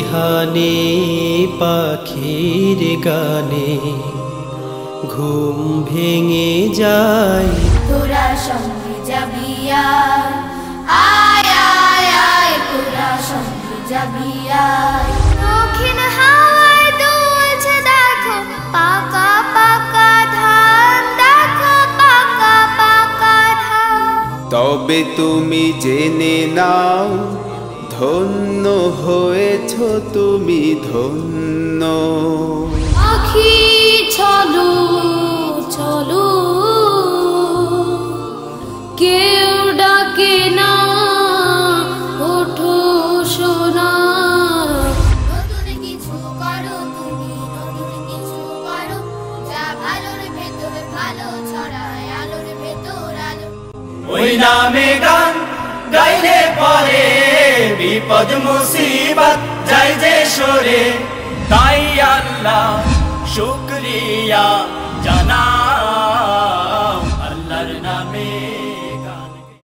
বিহানে পাখির গানে ঘুম ভেঙে যায়। তোরা সঙ্গে যাবি আয়, আয় আয় আয়, তোরা সঙ্গে যাবি আয়। দক্ষিণ হাওয়ায় দুলছে দেখো পাকা পাকা ধান, দেখো পাকা পাকা ধান। তবে তুমি জেনে নাও, ধন্য হয়েছ তুমি ধন্য। আখি চলো চলো, কেউ ডাকে না, ওঠো সোনা। নতুন কিছু করো তুমি, নতুন কিছু করো, যা ভালোর ভেতরে ভালো ছড়ায়, আলোর ভেতর আলো। ওই নামে গান গাইলে পরে বিপদ মুসিবত যায় যে সরে। তাই আল্লাহ শুকরিয়া